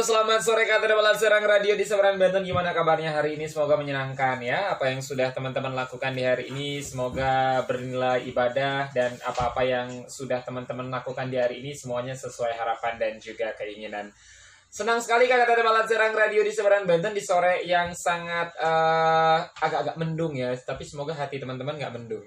selamat sore Katedral Balat Serang Radio di Seberang Banten. Gimana kabarnya hari ini? Semoga menyenangkan ya. Apa yang sudah teman-teman lakukan di hari ini, semoga bernilai ibadah. Dan apa-apa yang sudah teman-teman lakukan di hari ini, semuanya sesuai harapan dan juga keinginan. Senang sekali Katedral Balat Serang Radio di Seberang Banten di sore yang sangat agak-agak mendung ya. Tapi semoga hati teman-teman nggak mendung.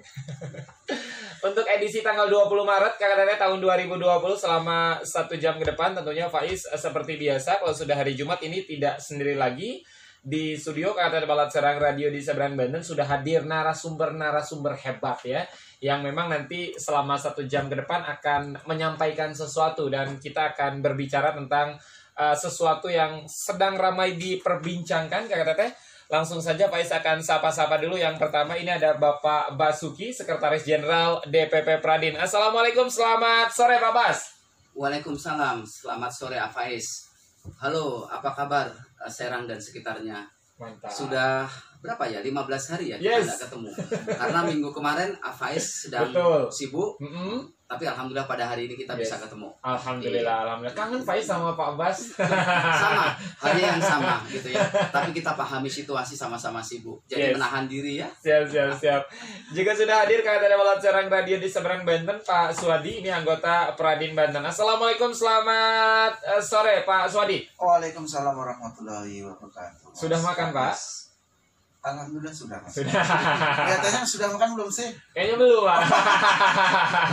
Untuk edisi tanggal 20 Maret KKTT tahun 2020 selama 1 jam ke depan tentunya Faiz seperti biasa kalau sudah hari Jumat ini tidak sendiri lagi di studio KKTT Balat Serang Radio di Seberang Banten sudah hadir narasumber hebat ya yang memang nanti selama 1 jam ke depan akan menyampaikan sesuatu dan kita akan berbicara tentang sesuatu yang sedang ramai diperbincangkan KKTT. Langsung saja Faiz akan sapa-sapa dulu. Yang pertama ini ada Bapak Basuki, Sekretaris Jenderal DPP Pradin. Assalamualaikum, selamat sore Pak Bas. Waalaikumsalam, selamat sore Faiz. Halo, apa kabar Serang dan sekitarnya? Mantap. Sudah berapa ya? 15 hari ya kita Yes. tidak ketemu. Karena minggu kemarin Faiz sedang Betul. sibuk. Tapi alhamdulillah pada hari ini kita bisa ketemu. Alhamdulillah, alhamdulillah. Kangen Faiz sama Pak Bas. Sama, hari yang sama gitu ya. Tapi kita pahami situasi sama-sama sibuk. Jadi Yes. menahan diri ya. Siap. Juga sudah hadir KKTT Balat Serang Radio di Seberang Banten, Pak Suwadi, ini anggota Pradin Banten. Assalamualaikum, selamat sore Pak Suwadi. Waalaikumsalam warahmatullahi wabarakatuh. Sudah makan Pak? Alhamdulillah sudah. Mas. Sudah. Kelihatannya sudah makan belum sih? Kayaknya belum Pak.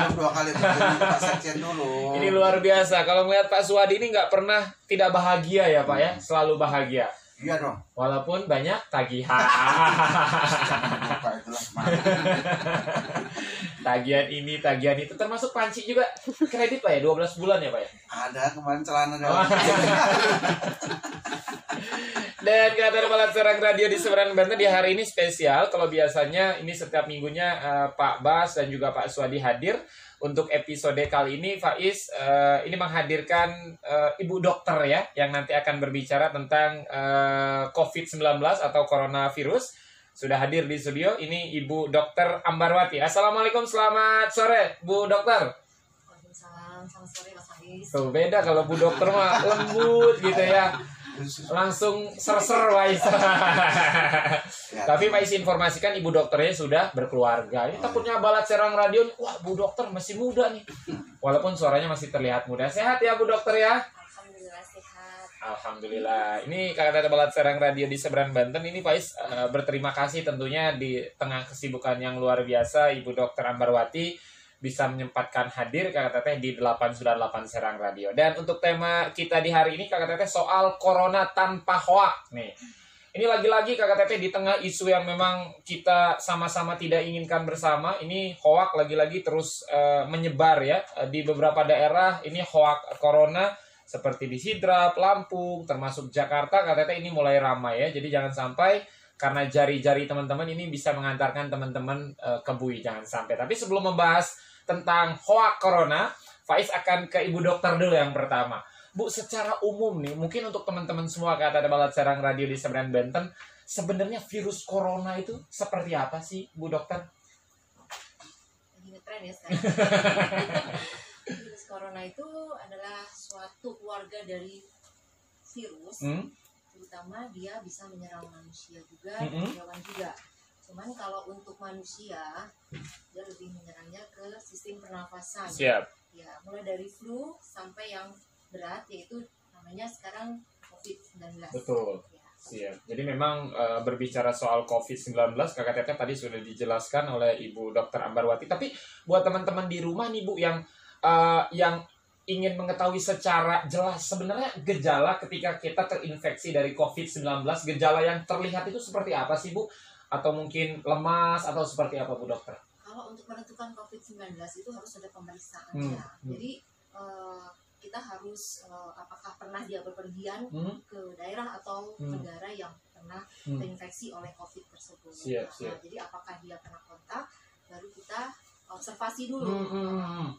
Belum 2 kali bertemu Pak Sekjen dulu. Ini luar biasa. Kalau melihat Pak Suwadi ini nggak pernah tidak bahagia ya Pak ya, selalu bahagia. Iya dong. Walaupun banyak tagihan. Pak itulah. Tagihan ini, tagihan itu, termasuk panci juga kredit Pak ya, 12 bulan ya Pak ya. Ada kemarin celana dalam. Dan KKTT Balat Serang Radio di Seberang Banten di hari ini spesial. Kalau biasanya ini setiap minggunya Pak Bas dan juga Pak Suwadi hadir. Untuk episode kali ini Faiz ini menghadirkan ibu dokter ya yang nanti akan berbicara tentang COVID-19 atau coronavirus. Sudah hadir di studio ini Ibu Dokter Ambarwati. Assalamualaikum, selamat sore Bu Dokter. Waalaikumsalam, selamat sore Mas Faiz. Tuh beda kalau Bu Dokter mah lembut gitu ya. Langsung ser-ser Faiz. Tapi Faiz informasikan ibu dokternya sudah berkeluarga. Ini takutnya Balat Serang Radio, wah Bu Dokter masih muda nih. Walaupun suaranya masih terlihat muda. Sehat ya Bu Dokter ya? Alhamdulillah sehat. Alhamdulillah. Ini KKTT Balat Serang Radio di Seberang Banten. Ini Faiz berterima kasih tentunya di tengah kesibukan yang luar biasa Ibu Dokter Ambarwati bisa menyempatkan hadir KKTT di 898 Serang Radio. Dan untuk tema kita di hari ini KKTT soal corona tanpa hoak nih. Ini lagi-lagi KKTT di tengah isu yang memang kita sama-sama tidak inginkan bersama. Ini hoak lagi-lagi terus menyebar ya di beberapa daerah. Ini hoak corona seperti di Sidrap, Lampung, termasuk Jakarta. KKTT ini mulai ramai ya. Jadi jangan sampai karena jari-jari teman-teman ini bisa mengantarkan teman-teman ke bui. Jangan sampai. Tapi sebelum membahas tentang hoak corona, Faiz akan ke Ibu Dokter dulu yang pertama. Bu, secara umum nih, mungkin untuk teman-teman semua KKTT Balat Serang Radio di Seberang Banten, sebenarnya virus corona itu seperti apa sih, Bu Dokter? Lagi ngetren ya sekarang. Virus corona itu adalah suatu keluarga dari virus, terutama dia bisa menyerang manusia juga, hewan juga. Cuman kalau untuk manusia, dia lebih menyerangnya ke sistem pernafasan. Siap. Ya, mulai dari flu sampai yang berat, yaitu namanya sekarang COVID-19. Betul. Ya. Siap. Jadi memang berbicara soal COVID-19, KKTT tadi sudah dijelaskan oleh Ibu Dokter Ambarwati. Tapi buat teman-teman di rumah nih Bu, yang ingin mengetahui secara jelas sebenarnya gejala ketika kita terinfeksi dari COVID-19, gejala yang terlihat itu seperti apa sih Bu? Atau mungkin lemas atau seperti apa Bu Dokter? Kalau untuk menentukan COVID-19 itu harus ada pemeriksaannya. Jadi kita harus apakah pernah dia bepergian ke daerah atau negara yang pernah terinfeksi oleh COVID tersebut. Siap. Nah, jadi apakah dia pernah kontak, baru kita observasi dulu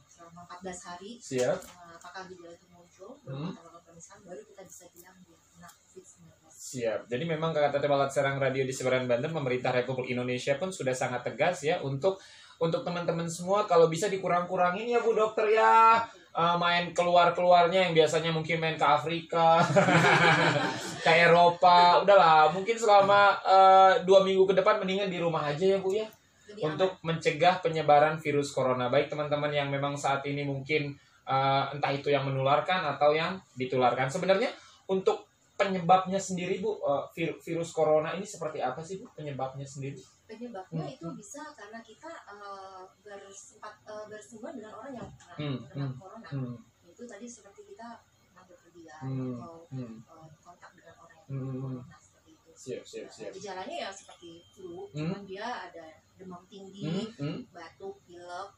selama 14 hari. Siap. Apakah gejala itu muncul, baru kita lakukan pemeriksaan, baru kita bisa bilang dia kena COVID-19. Siap. Jadi memang KKTT Balat Serang Radio di Seberang Banten, pemerintah Republik Indonesia pun sudah sangat tegas ya untuk teman-teman semua kalau bisa dikurang-kurangin ya Bu Dokter ya. main keluarnya yang biasanya mungkin main ke Afrika, ke Eropa, udahlah mungkin selama 2 minggu ke depan mendingan di rumah aja ya Bu ya, untuk mencegah penyebaran virus corona. Baik teman-teman yang memang saat ini mungkin entah itu yang menularkan atau yang ditularkan. Sebenarnya untuk penyebabnya sendiri Bu, virus corona ini seperti apa sih Bu penyebabnya sendiri? Penyebabnya itu bisa karena kita bersinggungan dengan orang yang kena corona. Itu tadi seperti kita pernah berpergian atau kontak dengan orang yang kena corona seperti itu. Siap. Gejalanya ya seperti flu, cuman dia ada demam tinggi, batuk, pilek,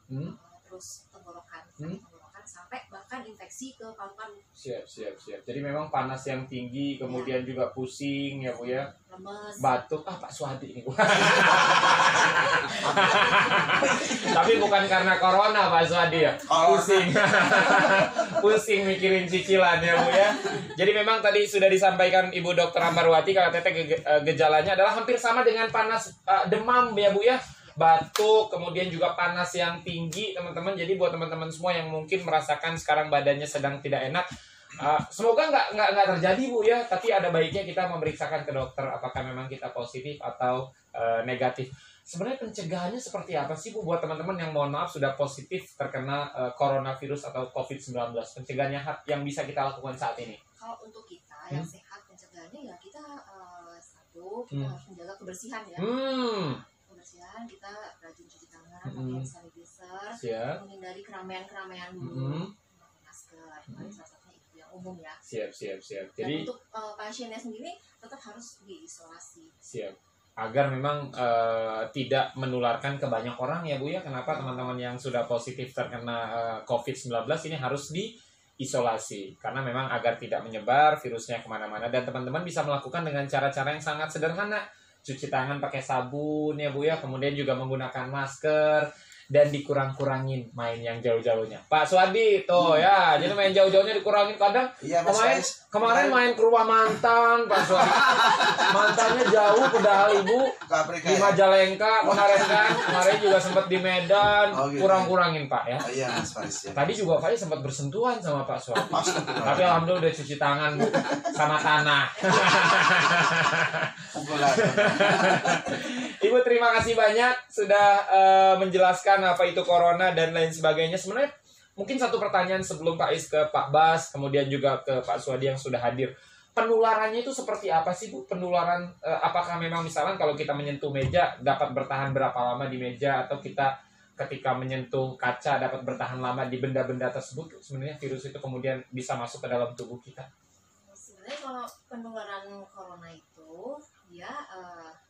terus tenggorokan sampai bahkan infeksi ke paru-paru. Siap. Jadi memang panas yang tinggi, kemudian juga pusing ya Bu ya. Lemes. Batuk, Pak Suhadi ini. Tapi bukan karena corona Pak Suhadi ya. Pusing. Pusing mikirin cicilan ya Bu ya. Jadi memang tadi sudah disampaikan Ibu Dr. Ambarwati kalau teteh gejalanya adalah hampir sama dengan panas, demam ya Bu ya. Batuk, kemudian juga panas yang tinggi teman-teman. Jadi buat teman-teman semua yang mungkin merasakan sekarang badannya sedang tidak enak, semoga nggak terjadi Bu ya. Tapi ada baiknya kita memeriksakan ke dokter apakah memang kita positif atau negatif. Sebenarnya pencegahannya seperti apa sih Bu buat teman-teman yang mohon maaf sudah positif terkena coronavirus atau COVID-19? Pencegahannya yang bisa kita lakukan saat ini? Kalau untuk kita yang sehat, pencegahannya ya kita kita harus menjaga kebersihan ya. Kita rajin cuci tangan, pakai sanitizer, menghindari keramaian dulu, memakai masker, salah satunya itu yang umum ya. Siap. Dan Jadi untuk pasiennya sendiri tetap harus diisolasi. Siap. Agar memang tidak menularkan ke banyak orang ya Bu ya. Kenapa teman-teman yang sudah positif terkena COVID-19 ini harus diisolasi? Karena memang agar tidak menyebar virusnya kemana-mana. Dan teman-teman bisa melakukan dengan cara-cara yang sangat sederhana. Cuci tangan pakai sabun ya Bu ya, kemudian juga menggunakan masker dan dikurang-kurangin main yang jauh-jauhnya. Pak Suhadi tuh ya, jadi main jauh-jauhnya dikurangin. Kadang kemarin main ke rumah mantan Pak Suhadi. Mantannya jauh padahal Ibu di Majalengka kemarin juga sempat di Medan. Kurang-kurangin Pak ya. Iya Mas Faris ya. Tadi juga Pak sempat bersentuhan sama Pak Suhadi. Tapi alhamdulillah udah cuci tangan Bu sama tanah. Ibu terima kasih banyak sudah menjelaskan apa itu corona dan lain sebagainya. Sebenarnya mungkin satu pertanyaan sebelum Pak Is ke Pak Bas, kemudian juga ke Pak Suhadi yang sudah hadir. Penularannya itu seperti apa sih Bu? Penularan apakah memang misalnya kalau kita menyentuh meja dapat bertahan berapa lama di meja, atau kita ketika menyentuh kaca dapat bertahan lama di benda-benda tersebut? Sebenarnya virus itu kemudian bisa masuk ke dalam tubuh kita. Sebenarnya kalau penularan corona itu dia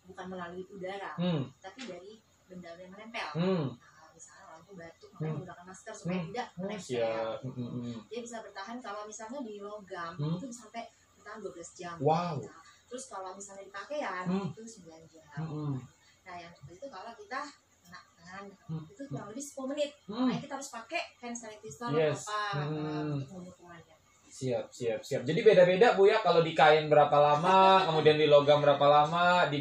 bukan melalui udara, tapi dari benda yang menempel. Misalnya orang itu batuk, makanya menggunakan masker supaya tidak menempel. Dia bisa bertahan kalau misalnya di logam itu sampai bertahan 12 jam. Wow. Nah, terus kalau misalnya di pakaian itu 9 jam. Nah yang seperti itu kalau kita kena tangan itu kurang lebih 10 menit. Makanya kita harus pakai hand sanitizer untuk mengukurnya. Siap. Jadi beda-beda Bu ya, kalau di kain berapa lama, kemudian di logam berapa lama, di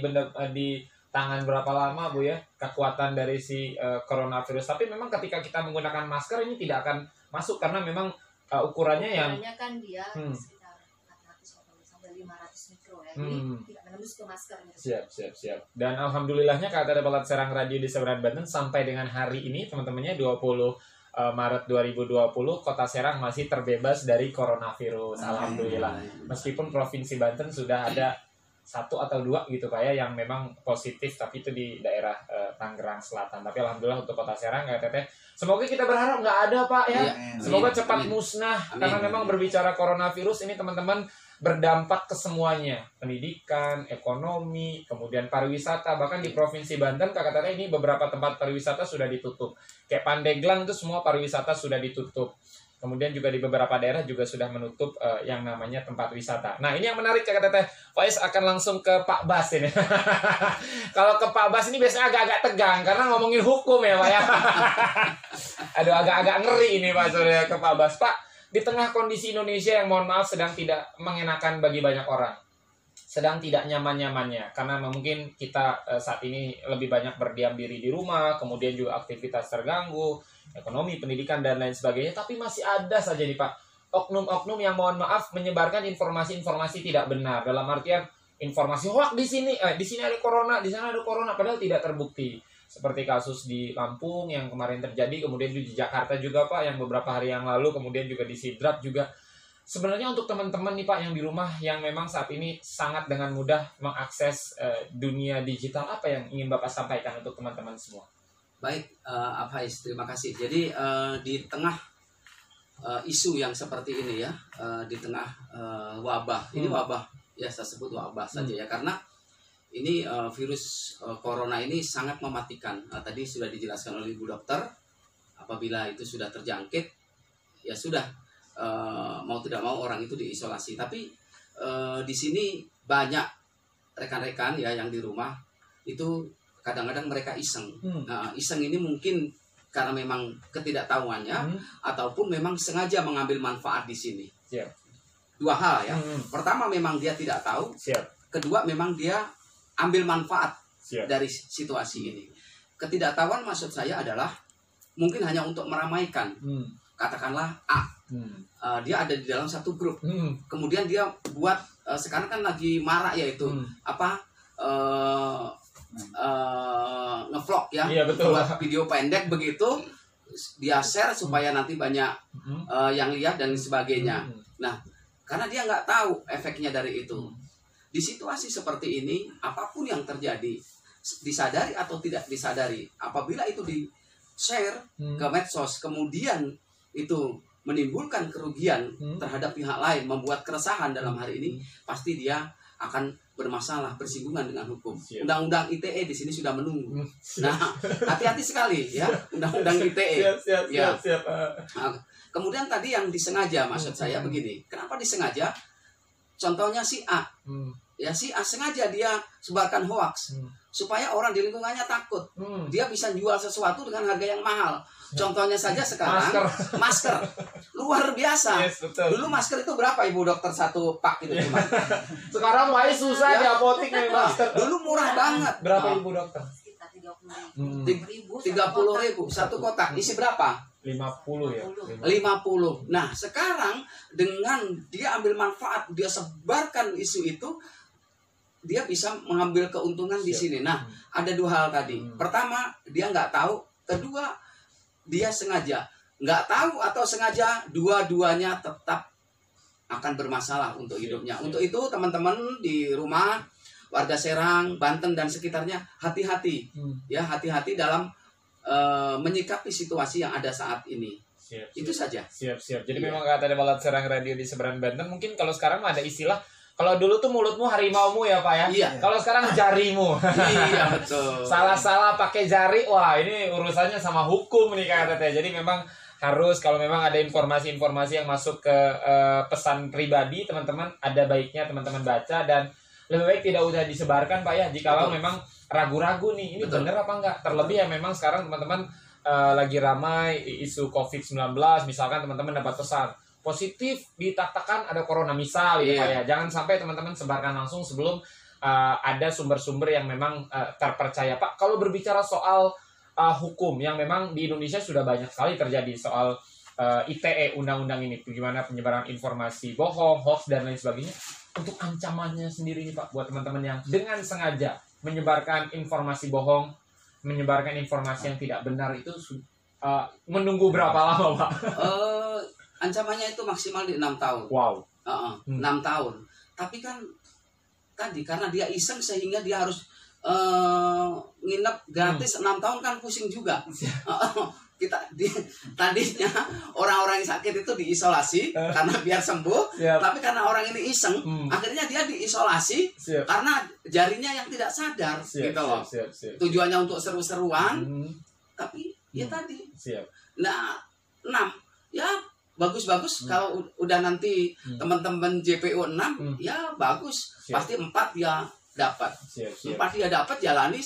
tangan berapa lama Bu ya, kekuatan dari si coronavirus. Tapi memang ketika kita menggunakan masker ini tidak akan masuk karena memang ukurannya yang kan dia sekitar 400 sampai 500 mikro ya. Jadi tidak menembus ke masker gitu. Siap. Dan alhamdulillahnya kata Balat Serang Radio di Seberang Banten sampai dengan hari ini teman-temannya 20 Maret 2020 Kota Serang masih terbebas dari coronavirus. Alhamdulillah. Meskipun Provinsi Banten sudah ada 1 atau 2 gitu Pak ya yang memang positif, tapi itu di daerah Tangerang Selatan. Tapi alhamdulillah untuk Kota Serang ya Teteh. Semoga kita berharap nggak ada Pak ya. Semoga cepat musnah. Karena memang berbicara coronavirus ini teman-teman berdampak ke semuanya, pendidikan, ekonomi, kemudian pariwisata. Bahkan di Provinsi Banten Kakak Teteh ini beberapa tempat pariwisata sudah ditutup. Kayak Pandeglang itu semua pariwisata sudah ditutup. Kemudian juga di beberapa daerah juga sudah menutup yang namanya tempat wisata. Nah ini yang menarik Kakak Teteh. Faiz akan langsung ke Pak Bas ini. Kalau ke Pak Bas ini biasanya agak-agak tegang karena ngomongin hukum ya Pak ya. Aduh agak-agak ngeri ini Pak Surya ke Pak Bas. Pak, di tengah kondisi Indonesia yang mohon maaf sedang tidak mengenakan bagi banyak orang, sedang tidak nyaman-nyamannya, karena mungkin kita saat ini lebih banyak berdiam diri di rumah, kemudian juga aktivitas terganggu, ekonomi, pendidikan, dan lain sebagainya. Tapi masih ada saja nih Pak, oknum-oknum yang mohon maaf menyebarkan informasi-informasi tidak benar, dalam artian informasi hoax di sini ada corona, di sana ada corona, padahal tidak terbukti. Seperti kasus di Lampung yang kemarin terjadi, kemudian di Jakarta juga Pak, yang beberapa hari yang lalu, kemudian juga di Sidrap juga. Sebenarnya untuk teman-teman nih Pak yang di rumah yang memang saat ini sangat dengan mudah mengakses dunia digital, apa yang ingin Bapak sampaikan untuk teman-teman semua? Baik, Afais, terima kasih. Jadi di tengah isu yang seperti ini ya, di tengah wabah, ini wabah ya, saya sebut wabah saja ya, karena ini virus corona ini sangat mematikan. Tadi sudah dijelaskan oleh Ibu Dokter, apabila itu sudah terjangkit, ya sudah, mau tidak mau orang itu diisolasi. Tapi di sini banyak rekan-rekan ya yang di rumah itu kadang-kadang mereka iseng. Iseng ini mungkin karena memang ketidaktahuannya ataupun memang sengaja mengambil manfaat di sini. Dua hal ya. Pertama, memang dia tidak tahu. Kedua, memang dia ambil manfaat dari situasi ini. Ketidaktahuan maksud saya adalah mungkin hanya untuk meramaikan. Katakanlah A, dia ada di dalam satu grup. Kemudian dia buat, sekarang kan lagi marak yaitu ngevlog ya, buat video pendek begitu, dia share supaya nanti banyak yang lihat dan sebagainya. Nah, karena dia nggak tahu efeknya dari itu. Di situasi seperti ini, apapun yang terjadi, disadari atau tidak disadari, apabila itu di-share ke medsos, kemudian itu menimbulkan kerugian terhadap pihak lain, membuat keresahan dalam hari ini, pasti dia akan bermasalah, bersinggungan dengan hukum. Undang-undang ITE di sini sudah menunggu. Nah, hati-hati sekali ya, undang-undang ITE. Siap. Kemudian tadi yang disengaja, maksud saya begini, kenapa disengaja? Contohnya si A. Ya, si A sengaja dia sebarkan hoax supaya orang di lingkungannya takut. Dia bisa jual sesuatu dengan harga yang mahal. Contohnya saja sekarang masker. Luar biasa. Dulu masker itu berapa Ibu Dokter, satu pak itu cuma. Sekarang mulai susah di apotek nih masker. Dulu murah banget. Berapa Ibu Dokter? Sekitar 30.000 satu kotak. Isi berapa? 50 ya. 50. Nah, sekarang dengan dia ambil manfaat, dia sebarkan isu itu, dia bisa mengambil keuntungan di sini. Nah, ada dua hal tadi. Pertama, dia nggak tahu. Kedua, dia sengaja. Nggak tahu atau sengaja, dua-duanya tetap akan bermasalah untuk hidupnya. Untuk itu, teman-teman di rumah, warga Serang, Banten, dan sekitarnya, hati-hati. Ya, hati-hati dalam menyikapi situasi yang ada saat ini. Itu saja. Siap. Jadi memang kata Balat Serang Radio di Seberang Banten, mungkin kalau sekarang ada istilah, kalau dulu tuh mulutmu harimaumu ya Pak ya. Iya. Kalau sekarang jarimu. Iya, betul. Salah-salah pakai jari, wah ini urusannya sama hukum nih Kak Teteh. Jadi memang harus, kalau memang ada informasi-informasi yang masuk ke pesan pribadi teman-teman, ada baiknya teman-teman baca, dan lebih baik tidak udah disebarkan Pak ya, jikalau memang ragu-ragu nih, ini bener apa enggak. Terlebih ya memang sekarang teman-teman lagi ramai isu COVID-19, misalkan teman-teman dapat pesan positif dikatakan ada corona misal gitu Pak ya. Jangan sampai teman-teman sebarkan langsung sebelum ada sumber-sumber yang memang terpercaya Pak. Kalau berbicara soal hukum yang memang di Indonesia sudah banyak sekali terjadi soal ITE, undang-undang ini, bagaimana penyebaran informasi bohong, hoax, dan lain sebagainya. Untuk ancamannya sendiri nih Pak, buat teman-teman yang dengan sengaja menyebarkan informasi bohong, menyebarkan informasi yang tidak benar, itu menunggu berapa lama Pak? Ancamannya itu maksimal di 6 tahun. Wow. 6 tahun. Tapi kan tadi karena dia iseng sehingga dia harus nginep gratis 6 tahun, kan pusing juga. Tadinya orang-orang yang sakit itu diisolasi karena biar sembuh. Tapi karena orang ini iseng, akhirnya dia diisolasi karena jarinya yang tidak sadar. Gitu loh. Tujuannya untuk seru-seruan, tapi ya tadi. Nah, 6 ya bagus-bagus. Kalau udah nanti teman-teman JPO 6 ya bagus. Pasti 4 ya dapat. 4 dia dapat, jalani,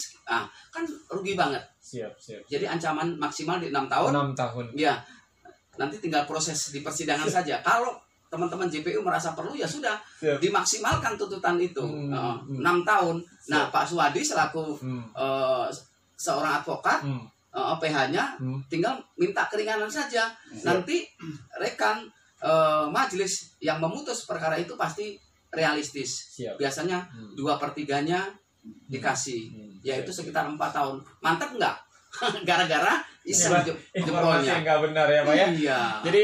kan rugi banget. Jadi ancaman maksimal di 6 tahun. 6 tahun. Ya. Nanti tinggal proses di persidangan saja. Kalau teman-teman JPU merasa perlu, ya sudah Siap. dimaksimalkan tuntutan itu 6 tahun. Nah, Siap. Pak Suwadi selaku seorang advokat, PH-nya tinggal minta keringanan saja. Nanti rekan majelis yang memutus perkara itu pasti realistis. Siap. Biasanya 2/3-nya dikasih, yaitu Siap. sekitar 4 tahun. Mantap nggak? Gara-gara iseng Informasi yang jempolnya. nggak benar ya Pak ya. Iya. Jadi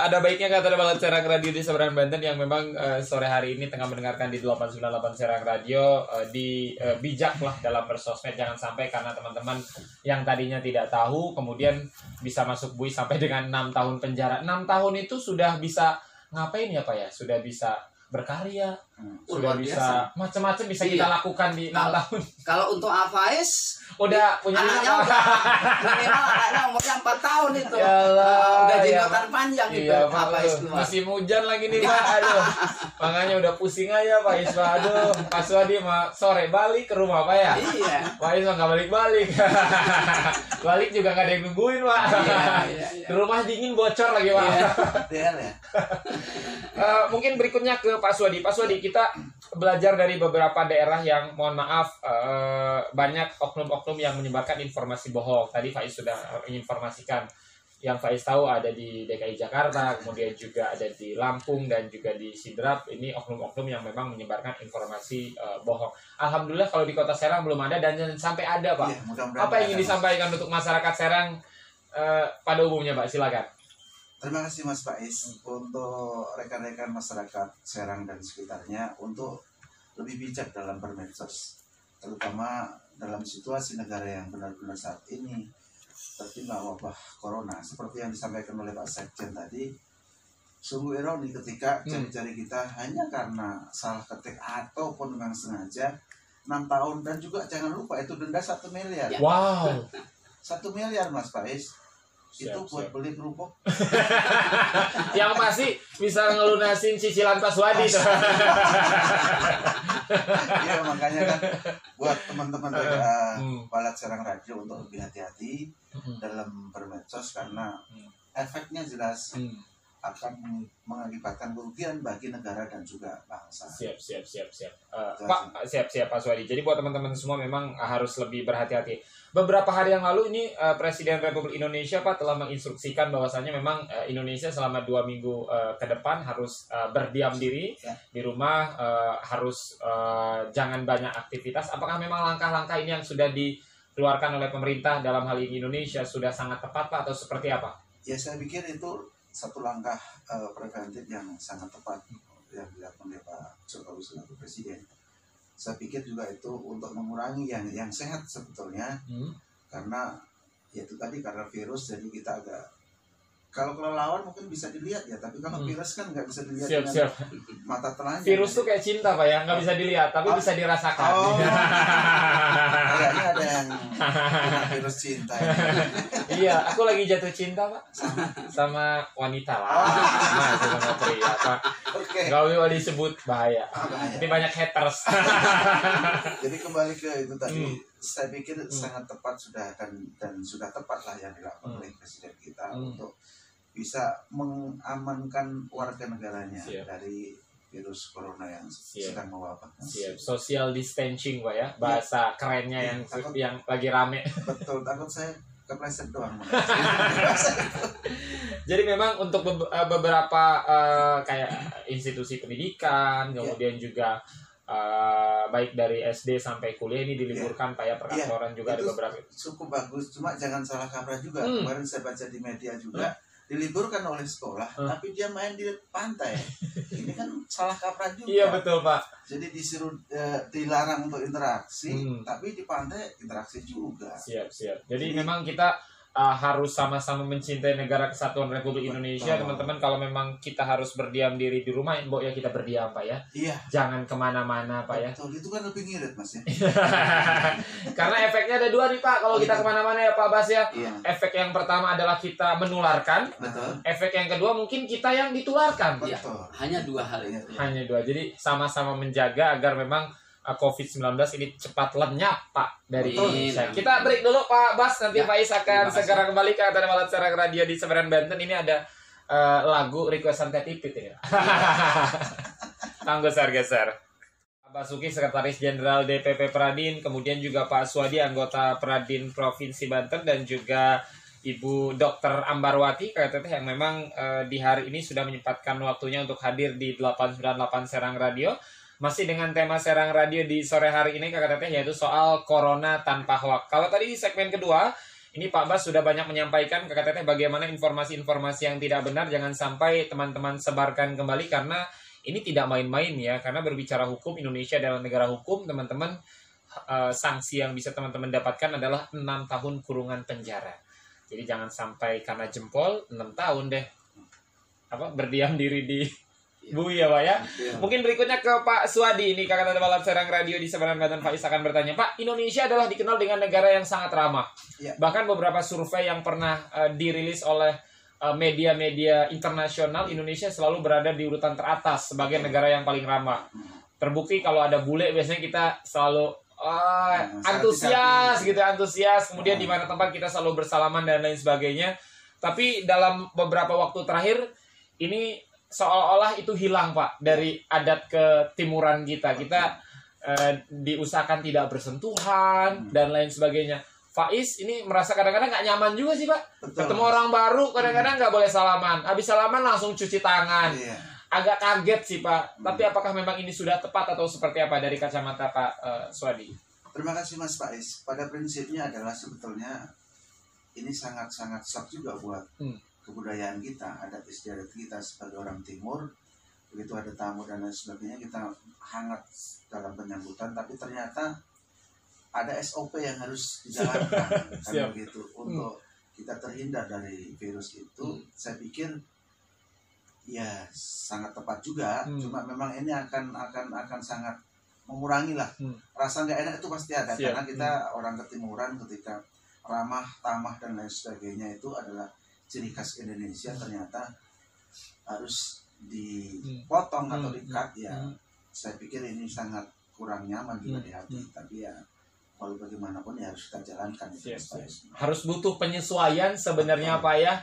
ada baiknya kata Balat Serang Radio di Seberang Banten yang memang sore hari ini tengah mendengarkan di 898 Serang Radio, bijaklah dalam bersosmed, jangan sampai karena teman-teman yang tadinya tidak tahu kemudian bisa masuk bui sampai dengan 6 tahun penjara. 6 tahun itu sudah bisa ngapain ya Pak ya? Sudah bisa berkarya, sudah Luar bisa biasa. macam-macam bisa kita Iya. lakukan di 6 tahun. Kalau untuk Afais, Udah punya anaknya anak. udah minimal anaknya umurnya 4 tahun itu. Yalah, Udah ya, jenggotan panjang itu Iya Pak, Afais keluar. musim hujan lagi nih Pak, aduh. Makanya udah pusing aja Pak Isma, aduh. Pak Suwadi mah sore balik ke rumah Pak ya. Iya. Pak Isma nggak balik-balik. Balik juga nggak ada yang nungguin Pak. Iya. Di rumah dingin bocor lagi Pak. Iya. DL ya. Mungkin berikutnya ke Pak Suwadi. Pak Suwadi, kita belajar dari beberapa daerah yang mohon maaf banyak oknum-oknum yang menyebarkan informasi bohong. Tadi Faiz sudah menginformasikan. Yang Faiz tahu ada di DKI Jakarta, kemudian juga ada di Lampung dan juga di Sidrap. Ini oknum-oknum yang memang menyebarkan informasi bohong. Alhamdulillah kalau di Kota Serang belum ada dan jangan sampai ada Pak. Iya, mudah-mudahan Apa yang ingin ada, Mas. disampaikan untuk masyarakat Serang pada umumnya Pak? Silakan. Terima kasih Mas Faiz untuk rekan-rekan masyarakat Serang dan sekitarnya untuk lebih bijak dalam bermedsos, terutama dalam situasi negara yang benar-benar saat ini tertimpa wabah corona seperti yang disampaikan oleh Pak Sekjen tadi. Sungguh ironi ketika jari-jari kita hanya karena salah ketik ataupun memang sengaja 6 tahun, dan juga jangan lupa itu denda 1 miliar. Ya. Wow. 1 miliar Mas Faiz. Siap, Itu buat siap. beli kerupuk. Yang pasti bisa ngelunasin cicilan Pak Suwadi tuh. Iya, makanya kan buat teman-teman Balat Serang Radio untuk lebih hati-hati dalam bermedsos, karena efeknya jelas akan mengakibatkan kerugian bagi negara dan juga bangsa. Siap. Pak, siap Pak Suwadi. Jadi buat teman-teman semua memang harus lebih berhati-hati. Beberapa hari yang lalu ini Presiden Republik Indonesia Pak telah menginstruksikan bahwasannya memang Indonesia selama 2 minggu ke depan harus berdiam diri di rumah, harus jangan banyak aktivitas. Apakah memang langkah-langkah ini yang sudah dikeluarkan oleh pemerintah dalam hal ini Indonesia sudah sangat tepat Pak, atau seperti apa? Ya, saya pikir itu satu langkah preventif yang sangat tepat yang dilakukan oleh Pak Jokowi selaku Presiden. Saya pikir juga itu untuk mengurangi yang sehat sebetulnya, karena ya itu tadi, karena virus jadi kita agak, kalau kelelawar mungkin bisa dilihat ya, tapi kalau virus kan nggak bisa dilihat dengan mata telanjang. Virus tuh kayak cinta Pak ya, nggak bisa dilihat tapi bisa dirasakan. Oh, kayaknya ada yang punya virus cinta ya. Iya, aku lagi jatuh cinta Pak sama wanita lah. Nah, sama pria Pak. Oke. Gak boleh disebut bahaya. Bahaya. Nanti banyak haters. Jadi kembali ke itu tadi, saya pikir sangat tepat sudah dan sudah tepat lah yang dilakukan oleh Presiden kita untuk bisa mengamankan warga negaranya dari virus corona yang sedang mewabah. Siap. Social distancing Pak ya, bahasa kerennya yang lagi rame. Betul, takut saya kepleset doang. Jadi memang untuk beberapa kayak institusi pendidikan, kemudian juga baik dari SD sampai kuliah ini diliburkan Pak ya, perkantoran juga ada beberapa. Cukup bagus, cuma jangan salah kaprah juga. Kemarin saya baca di media juga diliburkan oleh sekolah, tapi dia main di pantai. Ini kan salah kaprah juga. Iya betul Pak. Jadi disuruh dilarang untuk interaksi, tapi di pantai interaksi juga. Siap. Jadi memang kita harus sama-sama mencintai negara kesatuan Republik Indonesia, teman-teman. Kalau memang kita harus berdiam diri di rumah, ya kita berdiam Pak ya. Iya. Jangan kemana-mana Pak ya. Betul, itu kan lebih ngirit Mas ya. Karena efeknya ada 2 nih Pak. Kalau kita kemana-mana ya Pak Bas ya. Iya. Efek yang pertama adalah kita menularkan. Betul. Efek yang kedua mungkin kita yang ditularkan. Ya, Betul. hanya 2 hal itu. Hanya 2. Jadi sama-sama menjaga agar memang COVID-19 ini cepat lenyap Pak dari Indonesia. Kita break dulu Pak Bas, nanti Faiz akan segera kembali ke acara Balat Serang Radio di Seberang Banten. Ini ada lagu requestan Teh Pipit ya. Tanggo geser. Pak Basuki, Sekretaris Jenderal DPP Pradin, kemudian juga Pak Swadi, anggota Pradin Provinsi Banten, dan juga Ibu Dr. Ambarwati KTT yang memang di hari ini sudah menyempatkan waktunya untuk hadir di 898 Serang Radio. Masih dengan tema Serang Radio di sore hari ini KTT, yaitu soal Corona tanpa hoak. Kalau tadi di segmen kedua, ini Pak Bas sudah banyak menyampaikan ke KTT bagaimana informasi-informasi yang tidak benar jangan sampai teman-teman sebarkan kembali, karena ini tidak main-main ya, karena berbicara hukum, Indonesia adalah negara hukum, teman-teman. Sanksi yang bisa teman-teman dapatkan adalah 6 tahun kurungan penjara. Jadi jangan sampai karena jempol 6 tahun deh berdiam diri di bui ya Pak ya. Mungkin berikutnya ke Pak Swadi, ini kakak balap Serang Radio di Seberang Banten. Faiz akan bertanya, Pak, Indonesia adalah dikenal dengan negara yang sangat ramah. Ya. Bahkan beberapa survei yang pernah dirilis oleh media-media internasional, Indonesia selalu berada di urutan teratas sebagai negara yang paling ramah. Terbukti kalau ada bule biasanya kita selalu antusias. Kemudian di mana tempat kita selalu bersalaman dan lain sebagainya. Tapi dalam beberapa waktu terakhir ini seolah-olah itu hilang Pak dari adat ketimuran kita. Kita diusahakan tidak bersentuhan dan lain sebagainya. Faiz ini merasa kadang-kadang nggak nyaman juga sih Pak. Betul. Ketemu orang baru kadang-kadang nggak boleh salaman. Habis salaman langsung cuci tangan. Iya. Agak kaget sih Pak. Tapi apakah memang ini sudah tepat atau seperti apa dari kacamata Pak Swadi? Terima kasih Mas Faiz. Pada prinsipnya adalah sebetulnya ini sangat-sangat shock juga buat kebudayaan kita, adat istiadat kita sebagai orang Timur. Begitu ada tamu dan lain sebagainya, kita hangat dalam penyambutan, tapi ternyata ada SOP yang harus dijalankan kan begitu untuk kita terhindar dari virus itu. Saya pikir ya sangat tepat juga, cuma memang ini akan sangat mengurangi lah rasa nggak enak itu pasti ada. Karena kita orang ketimuran, ketika ramah, tamah dan lain sebagainya itu adalah ciri khas Indonesia, ternyata harus dipotong atau di-cut ya. Saya pikir ini sangat kurang nyaman juga di hati, tapi ya kalau bagaimanapun ya harus kita jalankan itu. Harus butuh penyesuaian sebenarnya Pak ya.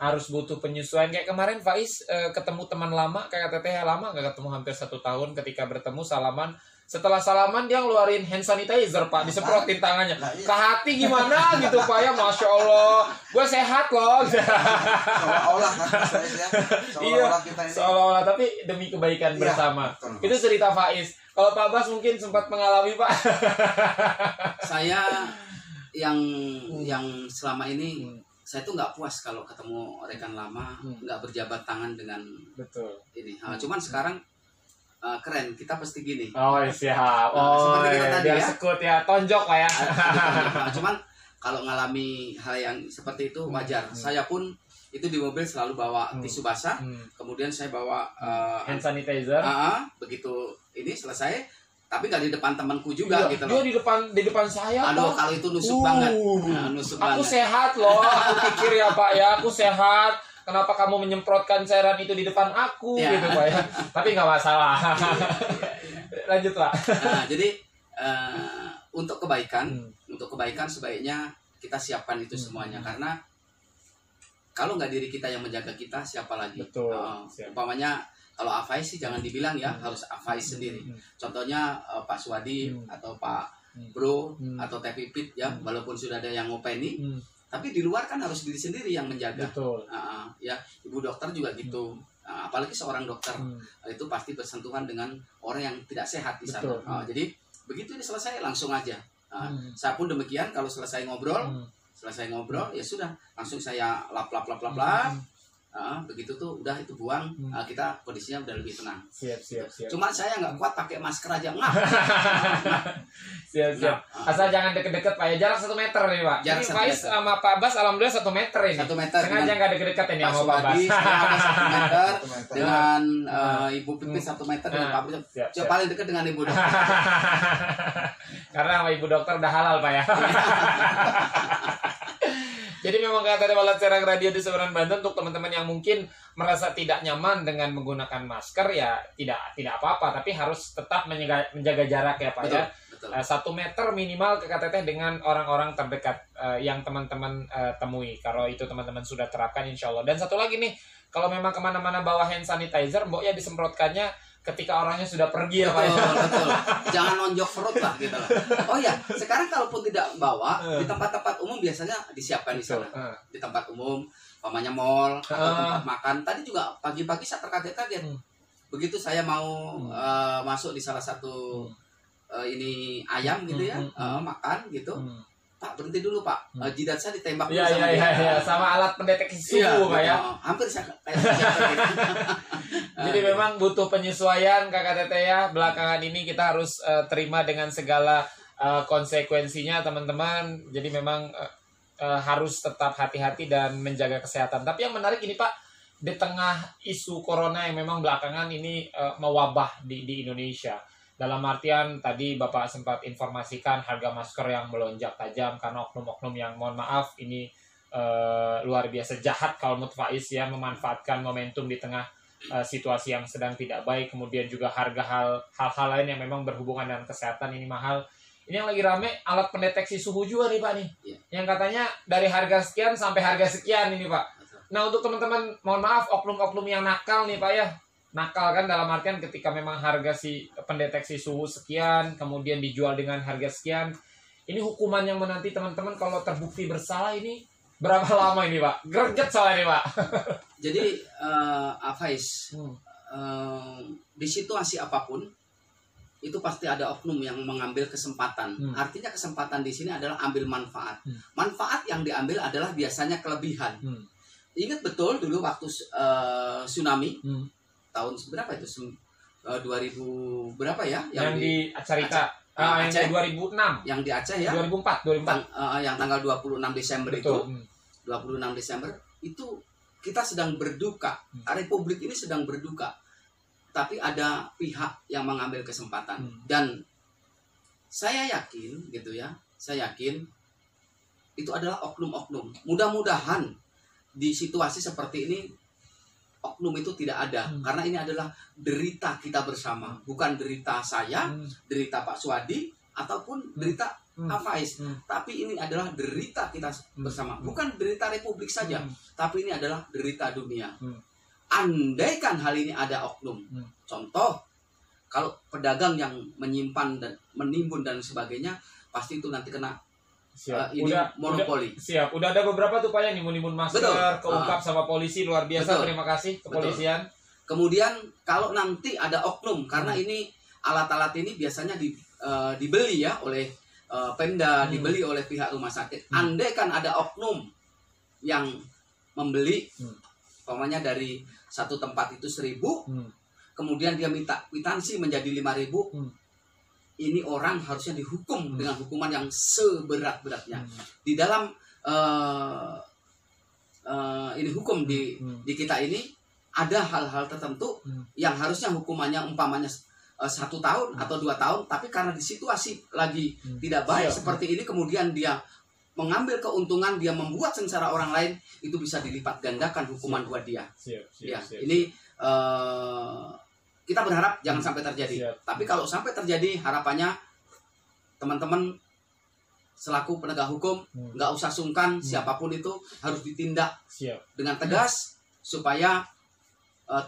Harus butuh penyesuaian. Kayak kemarin Faiz ketemu teman lama, kayak teteh lama nggak ketemu hampir 1 tahun. Ketika bertemu salaman, setelah salaman dia ngeluarin hand sanitizer Pak, disemprotin tangannya. Ke hati gimana gitu Pak ya, Masya Allah, gue sehat loh. Seolah-olah kan ya. Seolah-olah kita ini. Seolah-olah, tapi demi kebaikan bersama. Betul, itu cerita Faiz. Kalau Pak Bas mungkin sempat mengalami Pak. Saya yang selama ini saya tuh nggak puas kalau ketemu rekan lama nggak berjabat tangan dengan ini. Cuman sekarang keren, kita pasti gini. Oh siap. Seperti kita tadi ya. Sekut ya, tonjok Pak ya. Cuman kalau ngalami hal yang seperti itu wajar. Saya pun itu di mobil selalu bawa tisu basah, kemudian saya bawa hand sanitizer. Begitu ini selesai, tapi nggak di depan temanku juga gitu loh. Dia di depan saya. Aduh, kalau itu nusuk banget. Aku sehat loh, aku pikir ya Pak ya, aku sehat. Kenapa kamu menyemprotkan cairan itu di depan aku gitu Pak ya? Tapi nggak masalah. Lanjut Pak. Jadi untuk kebaikan sebaiknya kita siapkan itu semuanya, karena kalau nggak diri kita yang menjaga kita, siapa lagi? Betul. Umpamanya kalau Afaiz sih jangan dibilang ya, harus Afaiz sendiri. Contohnya Pak Swadi atau Pak Bro atau Teh Pipit ya, walaupun sudah ada yang ngopeni, tapi di luar kan harus diri sendiri yang menjaga. Betul. Ya, Ibu dokter juga gitu. Apalagi seorang dokter itu pasti bersentuhan dengan orang yang tidak sehat di sana. Jadi begitu ini selesai langsung aja. Saya pun demikian, kalau selesai ngobrol ya sudah langsung saya lap. Begitu tuh udah itu buang, kita kondisinya udah lebih tenang. Siap. Cuma saya nggak kuat pakai masker aja Siap. Asal jangan deket-deket Pak ya, jarak 1 meter nih Pak. Jarak Faiz sama Pak Bas alhamdulillah 1 meter ini. 1 meter. Sengaja nggak deket-deket ini sama Pak Bas. 1 meter dengan Ibu Pipit 1 meter dengan Pak Bas. Paling dekat dengan Ibu dokter. Karena sama Ibu dokter udah halal Pak ya. Jadi memang kata Balap Serang Radio di Seberang Banten, untuk teman-teman yang mungkin merasa tidak nyaman dengan menggunakan masker ya tidak apa-apa, tapi harus tetap menjaga jarak ya Pak. Betul. 1 meter minimal ke KTT dengan orang-orang terdekat yang teman-teman temui. Kalau itu teman-teman sudah terapkan insya Allah. Dan satu lagi nih, kalau memang kemana-mana bawa hand sanitizer, mbok ya disemprotkannya ketika orangnya sudah pergi ya Pak. Betul. Jangan nonjok perut lah gitu lah. Oh ya, sekarang kalaupun tidak bawa di tempat-tempat umum biasanya disiapkan di sana. Di tempat umum, umpamanya mall atau tempat makan. Tadi juga pagi-pagi saya terkaget-kaget. Begitu saya mau masuk di salah satu ini ayam gitu ya, makan gitu. Pak, berhenti dulu Pak, jidat saya ditembak dulu sama dia. Sama alat pendeteksi suhu Pak ya. Hampir saya Jadi memang butuh penyesuaian Kakak Teteh ya. Belakangan ini kita harus terima dengan segala konsekuensinya teman-teman. Jadi memang harus tetap hati-hati dan menjaga kesehatan. Tapi yang menarik ini Pak, di tengah isu corona yang memang belakangan ini mewabah di Indonesia. Dalam artian tadi Bapak sempat informasikan harga masker yang melonjak tajam karena oknum-oknum yang mohon maaf ini luar biasa jahat kalau menurut Faiz ya, memanfaatkan momentum di tengah situasi yang sedang tidak baik. Kemudian juga hal-hal lain yang memang berhubungan dengan kesehatan ini mahal. Ini yang lagi rame alat pendeteksi suhu juga nih Pak nih. Yang katanya dari harga sekian sampai harga sekian ini Pak. Nah untuk teman-teman mohon maaf oknum-oknum yang nakal nih Pak ya. Nakal kan dalam artian ketika memang harga si pendeteksi suhu sekian, kemudian dijual dengan harga sekian. Ini hukuman yang menanti teman-teman kalau terbukti bersalah ini berapa lama ini Pak? Greget soalnya nih Pak. Jadi Faiz, di situasi apapun itu pasti ada oknum yang mengambil kesempatan. Artinya kesempatan di sini adalah ambil manfaat. Manfaat yang diambil adalah biasanya kelebihan. Ingat betul dulu waktu tsunami. Tahun berapa itu? 2000 berapa ya? Yang di Carita. Yang Aceh. 2006. Yang di Aceh ya? 2004. Yang tanggal 26 Desember betul. Itu. 26 Desember itu kita sedang berduka. Republik ini sedang berduka. Tapi ada pihak yang mengambil kesempatan. Dan saya yakin gitu ya. Saya yakin itu adalah oknum-oknum. Mudah-mudahan di situasi seperti ini oknum itu tidak ada, karena ini adalah derita kita bersama, bukan derita saya, derita Pak Suwadi, ataupun derita Faiz, tapi ini adalah derita kita bersama, bukan derita Republik saja, tapi ini adalah derita dunia. Andaikan hal ini ada oknum, contoh, kalau pedagang yang menyimpan dan menimbun dan sebagainya, pasti itu nanti kena ini monopoli. Udah ada beberapa tuh Pak yang nimbun-nimbun masker, keungkap sama polisi, luar biasa. Betul. Terima kasih kepolisian. Kemudian kalau nanti ada oknum, karena ini alat-alat ini biasanya dibeli ya oleh Pemda, dibeli oleh pihak rumah sakit. Andai kan ada oknum yang membeli, umpamanya dari satu tempat itu 1.000, kemudian dia minta kwitansi menjadi 5.000. Ini orang harusnya dihukum dengan hukuman yang seberat-beratnya. Di dalam ini hukum di kita ini ada hal-hal tertentu yang harusnya hukumannya umpamanya 1 tahun atau 2 tahun, tapi karena di situasi lagi tidak baik seperti ini, kemudian dia mengambil keuntungan, dia membuat sengsara orang lain, itu bisa dilipat gandakan hukuman buat dia. Ini kita berharap jangan sampai terjadi. Tapi kalau sampai terjadi, harapannya teman-teman selaku penegak hukum nggak usah sungkan, siapapun itu harus ditindak dengan tegas supaya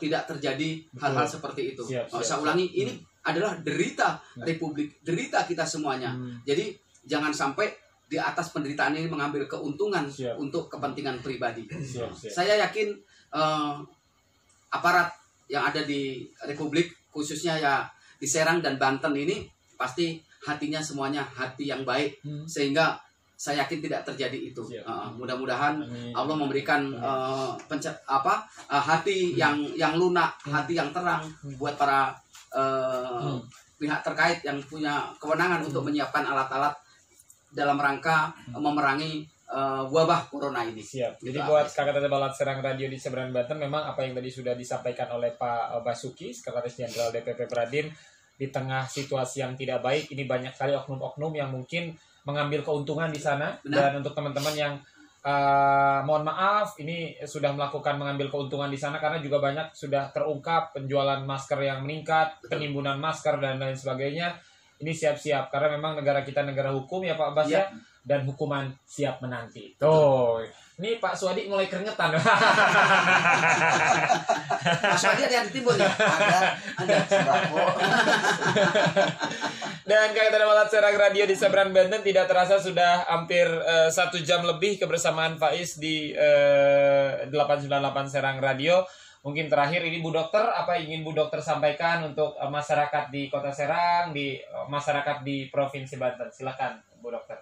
tidak terjadi hal-hal seperti itu. Saya ulangi, ini adalah derita Republik, derita kita semuanya. Jadi jangan sampai di atas penderitaan ini mengambil keuntungan untuk kepentingan pribadi. Saya yakin aparat yang ada di Republik, khususnya ya di Serang dan Banten ini, pasti hatinya semuanya hati yang baik, sehingga saya yakin tidak terjadi itu. Mudah-mudahan Allah memberikan hati yang lunak, hati yang terang buat para pihak terkait yang punya kewenangan untuk menyiapkan alat-alat dalam rangka memerangi wabah corona ini. Jadi buat Kakak Teteh Balat Serang Radio di Seberang Banten, memang apa yang tadi sudah disampaikan oleh Pak Basuki, Sekretaris Jenderal DPP Pradin, di tengah situasi yang tidak baik, ini banyak sekali oknum-oknum yang mungkin mengambil keuntungan di sana. Dan untuk teman-teman yang mohon maaf, ini sudah melakukan mengambil keuntungan di sana, karena juga banyak sudah terungkap penjualan masker yang meningkat, penimbunan masker dan lain sebagainya. Ini siap-siap, karena memang negara kita negara hukum ya Pak Bas ya. dan hukuman siap menanti. Tuh, ini Pak Suwadi mulai keringetan. Pak Suwadi ada yang ditimbun ya? Ada sembako. Dan kakak Balat Serang Radio di Seberang Banten tidak terasa sudah hampir 1 jam lebih kebersamaan Faiz di 898 Serang Radio. Mungkin terakhir ini Bu Dokter, apa ingin Bu Dokter sampaikan untuk masyarakat di Kota Serang, di masyarakat di Provinsi Banten? Silakan Bu Dokter.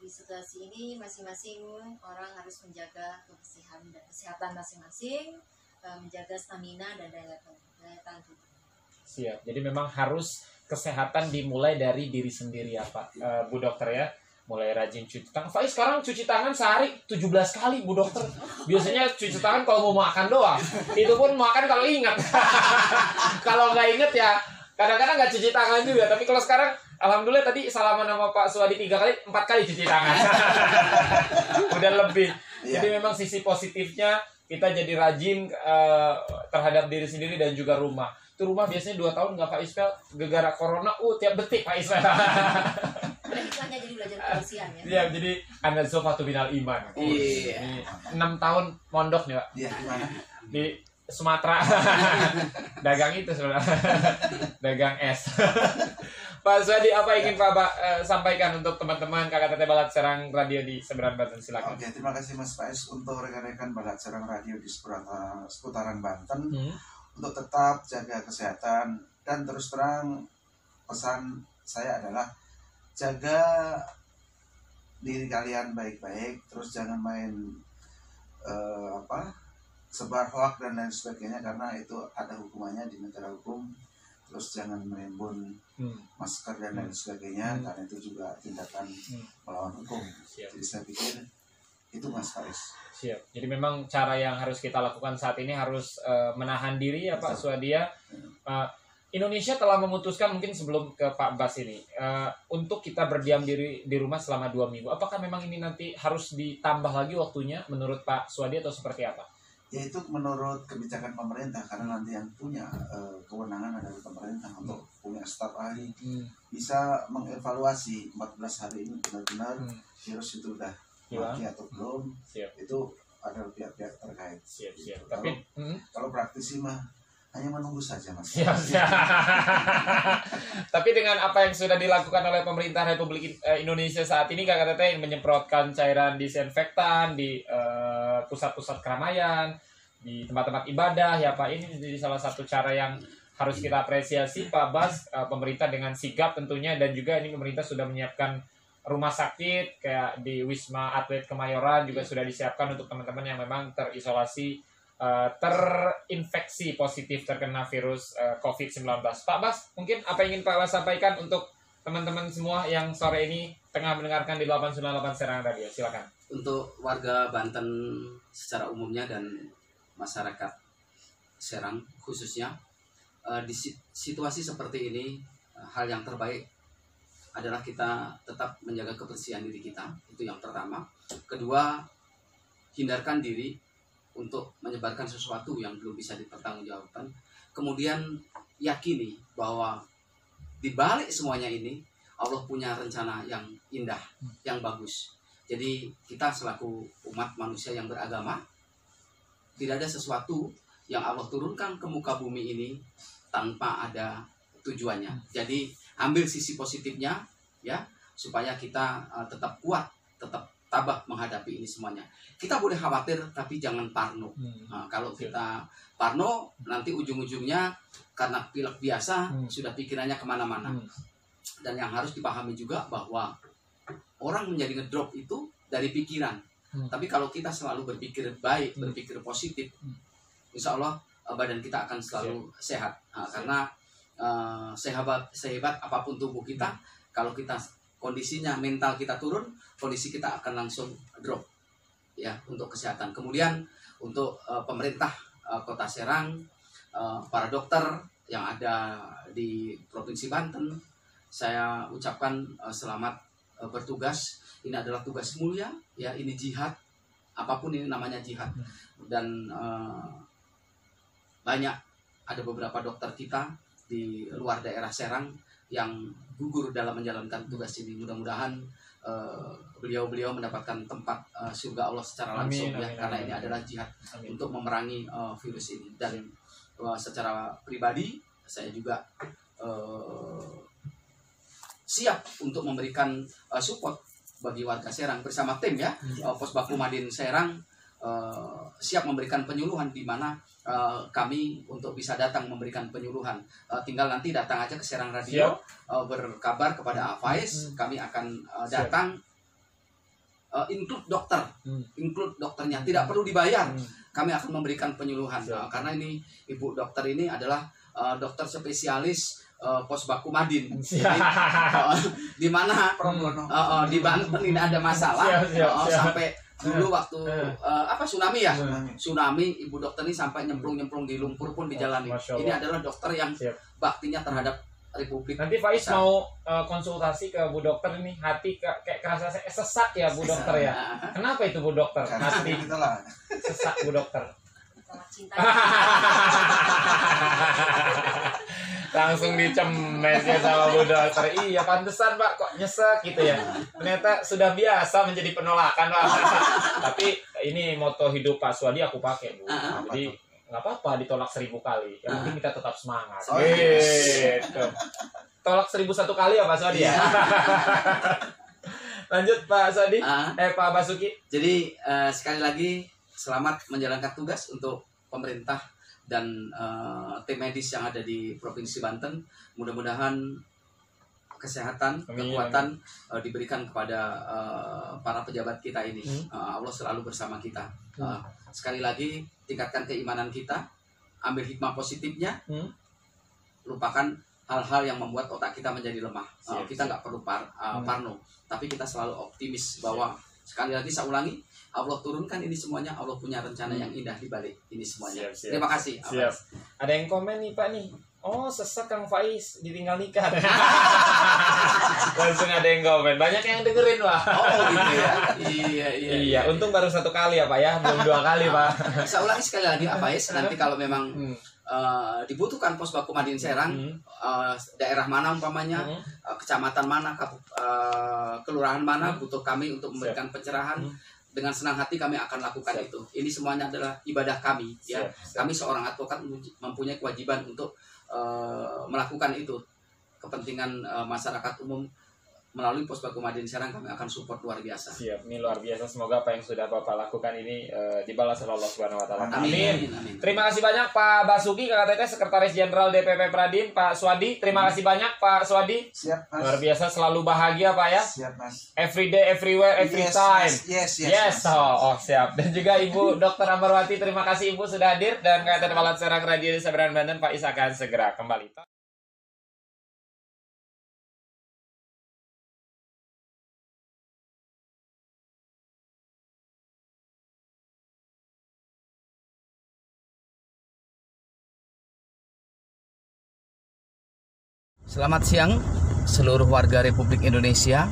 Di situasi ini masing-masing orang harus menjaga kesehatan masing-masing, menjaga stamina dan daya tahan tubuh. Siap. Jadi memang harus kesehatan dimulai dari diri sendiri ya Pak, Bu Dokter ya. Mulai rajin cuci tangan. Faiz sekarang cuci tangan sehari 17 kali Bu Dokter. Biasanya cuci tangan kalau mau makan doang. Itu pun makan kalau ingat. Kalau nggak inget ya kadang-kadang nggak cuci tangan juga. Tapi kalau sekarang alhamdulillah tadi salaman sama Pak Suwadi 3 kali, 4 kali cuci tangan. Udah lebih. Jadi memang sisi positifnya kita jadi rajin terhadap diri sendiri dan juga rumah. Itu rumah biasanya 2 tahun nggak Pak Ismail, gegara corona, tiap detik Pak Ismail. Hikmahnya jadi belajar kebersihan ya. Iya, jadi Anda Zofatu Binal Iman. Iya. 6 tahun mondok nih Pak. Iya, gimana? Di Sumatera. Dagang itu sebenarnya. Dagang es. Pak Suwadi, apa ingin Pak sampaikan untuk teman-teman KKTT Balat Serang Radio di Seberang Banten? Silakan. Oke, terima kasih Mas Faiz untuk rekan-rekan Balat Serang Radio di seputaran Banten. Untuk tetap jaga kesehatan dan terus terang pesan saya adalah jaga diri kalian baik-baik, terus jangan main sebar hoak dan lain sebagainya karena itu ada hukumannya di negara hukum. Terus jangan menimbun masker dan lain sebagainya karena itu juga tindakan melawan hukum. Jadi saya pikir itu Mas Faiz. Siap. Jadi memang cara yang harus kita lakukan saat ini harus menahan diri ya Pak Suwadi ya. Indonesia telah memutuskan mungkin sebelum ke Pak Bas ini untuk kita berdiam diri di rumah selama 2 minggu. Apakah memang ini nanti harus ditambah lagi waktunya menurut Pak Suwadi atau seperti apa? Ya itu menurut kebijakan pemerintah karena nanti yang punya kewenangan adalah pemerintah untuk punya staf ahli bisa mengevaluasi 14 hari ini benar-benar virus itu udah mati atau belum. Itu ada pihak-pihak terkait. Siap. Tapi kalau praktisi mah hanya menunggu saja Mas. Siap. Tapi dengan apa yang sudah dilakukan oleh pemerintah Republik Indonesia saat ini, KKTT yang menyemprotkan cairan disinfektan di pusat-pusat keramaian, di tempat-tempat ibadah ya Pak, ini jadi salah satu cara yang harus kita apresiasi Pak Bas, pemerintah dengan sigap tentunya, dan juga ini pemerintah sudah menyiapkan rumah sakit kayak di Wisma Atlet Kemayoran juga sudah disiapkan untuk teman-teman yang memang terisolasi terinfeksi positif terkena virus COVID-19. Pak Bas, mungkin apa yang ingin Pak Bas sampaikan untuk teman-teman semua yang sore ini tengah mendengarkan di 898 Serang Radio? Silakan. Untuk warga Banten secara umumnya dan masyarakat Serang khususnya, di situasi seperti ini hal yang terbaik adalah kita tetap menjaga kebersihan diri kita, itu yang pertama. Kedua, hindarkan diri untuk menyebarkan sesuatu yang belum bisa dipertanggungjawabkan. Kemudian yakini bahwa di balik semuanya ini Allah punya rencana yang indah, yang bagus. Jadi kita selaku umat manusia yang beragama, tidak ada sesuatu yang Allah turunkan ke muka bumi ini tanpa ada tujuannya. Jadi ambil sisi positifnya ya, supaya kita tetap kuat, tetap tabah menghadapi ini semuanya. Kita boleh khawatir tapi jangan parno. Nah, kalau kita parno nanti ujung-ujungnya karena pilek biasa sudah pikirannya kemana-mana. Dan yang harus dipahami juga bahwa orang menjadi ngedrop itu dari pikiran. Tapi kalau kita selalu berpikir baik, berpikir positif, insya Allah badan kita akan selalu sehat. Nah, karena sehebat apapun tubuh kita, kalau kita kondisinya mental kita turun, kondisi kita akan langsung drop ya untuk kesehatan. Kemudian untuk pemerintah Kota Serang, para dokter yang ada di Provinsi Banten, saya ucapkan selamat bertugas. Ini adalah tugas mulia ya, ini jihad, apapun ini namanya jihad. Dan banyak ada beberapa dokter kita di luar daerah Serang yang gugur dalam menjalankan tugas ini. Mudah-mudahan beliau-beliau mendapatkan tempat surga Allah secara langsung. Amin, Karena amin. ini adalah jihad Amin. untuk memerangi virus ini. Dan secara pribadi saya juga siap untuk memberikan support bagi warga Serang bersama tim ya. Posbaku Madin Serang siap memberikan penyuluhan di mana kami untuk bisa datang memberikan penyuluhan. Tinggal nanti datang aja ke Serang Radio, berkabar kepada Faiz, kami akan datang. Include dokter, include dokternya, tidak perlu dibayar. Kami akan memberikan penyuluhan karena ini ibu dokter ini adalah dokter spesialis Posbaku Madin. Jadi, di mana di Banten ini ada masalah sampai dulu waktu tsunami ya, tsunami ibu dokter ini sampai nyemplung di lumpur pun dijalani. Ini adalah dokter yang baktinya terhadap Republik. Nanti Faiz mau konsultasi ke Bu Dokter ini, hati kayak kerasa sesak ya Bu Dokter ya. Kenapa itu Bu Dokter? Hati sesak Bu Dokter. Langsung dicemes ya sama Bu Dokter. Iya pantesan Pak kok nyesek gitu ya. Ternyata sudah biasa menjadi penolakan Pak. Tapi ini moto hidup Pak Suwadi aku pakai Bu. Jadi nggak apa-apa ditolak 1000 kali, yang penting kita tetap semangat. Gitu. Tolak 1001 kali ya Pak Suwadi ya. Lanjut Pak Suwadi, Pak Basuki. Jadi sekali lagi selamat menjalankan tugas untuk pemerintah dan tim medis yang ada di Provinsi Banten. Mudah-mudahan kesehatan, kekuatan diberikan kepada para pejabat kita ini. Allah selalu bersama kita. Sekali lagi tingkatkan keimanan kita, ambil hikmah positifnya, lupakan hal-hal yang membuat otak kita menjadi lemah. Kita nggak perlu parno, tapi kita selalu optimis bahwa sekali lagi saya ulangi, Allah turunkan ini semuanya, Allah punya rencana yang indah di balik ini semuanya. Terima kasih. Ada yang komen nih Pak nih. Oh, sesek Kang Faiz ditinggal nikah. Langsung ada yang komen. Banyak yang dengerin Pak. Oh gitu ya. Iya. Untung baru 1 kali ya Pak ya, belum 2 kali Pak. Saya ulangi sekali lagi Faiz. Nanti kalau memang dibutuhkan Posbaku Madin Serang, daerah mana umpamanya, kecamatan mana, kelurahan mana butuh kami untuk memberikan pencerahan, dengan senang hati kami akan lakukan itu. Ini semuanya adalah ibadah kami ya. Kami seorang advokat mempunyai kewajiban untuk melakukan itu. Kepentingan masyarakat umum melalui Posbaku Madin Serang kami akan support luar biasa. Siap, ini luar biasa. Semoga apa yang sudah Bapak lakukan ini dibalas oleh Allah Subhanahu wa taala. Amin. Terima kasih banyak Pak Basuki KKTT Sekretaris Jenderal DPP Pradin, Pak Suwadi. Terima kasih banyak Pak Suwadi. Siap, Mas. Luar biasa, selalu bahagia Pak ya. Siap, Mas. Every day, everywhere, every time. Yes. Oh, siap. Dan juga Ibu Dr. Amarwati, terima kasih Ibu sudah hadir, dan KKTT Malat Serang Radio di Seberang Banten, Pak Is akan segera kembali. Selamat siang seluruh warga Republik Indonesia.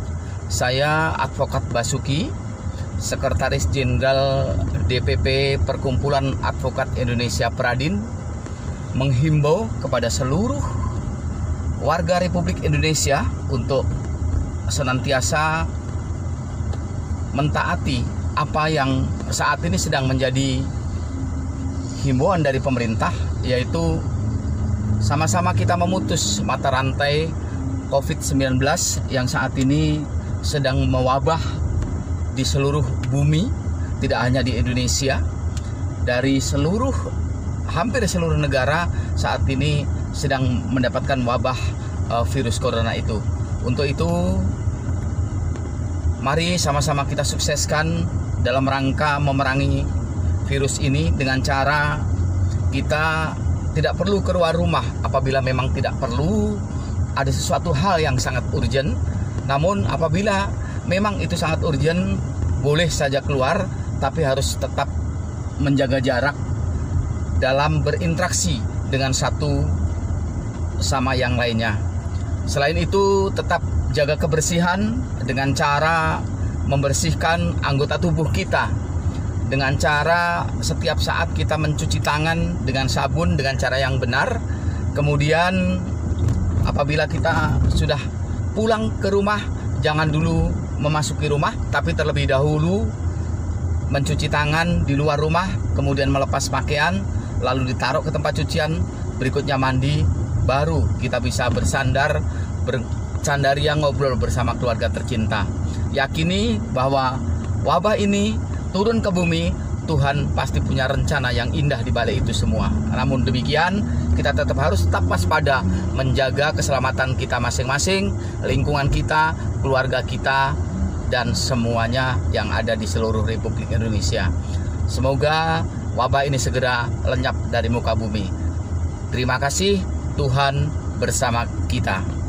Saya Advokat Basuki, Sekretaris Jenderal DPP Perkumpulan Advokat Indonesia Pradin, menghimbau kepada seluruh warga Republik Indonesia untuk senantiasa mentaati apa yang saat ini sedang menjadi himbauan dari pemerintah, yaitu sama-sama kita memutus mata rantai COVID-19 yang saat ini sedang mewabah di seluruh bumi, tidak hanya di Indonesia. Dari hampir seluruh negara saat ini sedang mendapatkan wabah virus corona itu. Untuk itu, mari sama-sama kita sukseskan dalam rangka memerangi virus ini dengan cara kita tidak perlu keluar rumah apabila memang tidak perlu ada sesuatu hal yang sangat urgent. Namun apabila memang itu sangat urgent, boleh saja keluar, tapi harus tetap menjaga jarak dalam berinteraksi dengan satu sama yang lainnya. Selain itu, tetap jaga kebersihan dengan cara membersihkan anggota tubuh kita, dengan cara setiap saat kita mencuci tangan dengan sabun dengan cara yang benar. Kemudian apabila kita sudah pulang ke rumah, jangan dulu memasuki rumah, tapi terlebih dahulu mencuci tangan di luar rumah, kemudian melepas pakaian, lalu ditaruh ke tempat cucian, berikutnya mandi, baru kita bisa bersandaria ngobrol bersama keluarga tercinta. Yakini bahwa wabah ini turun ke bumi, Tuhan pasti punya rencana yang indah di balik itu semua. Namun demikian, kita tetap harus tetap waspada, menjaga keselamatan kita masing-masing, lingkungan kita, keluarga kita, dan semuanya yang ada di seluruh Republik Indonesia. Semoga wabah ini segera lenyap dari muka bumi. Terima kasih, Tuhan bersama kita.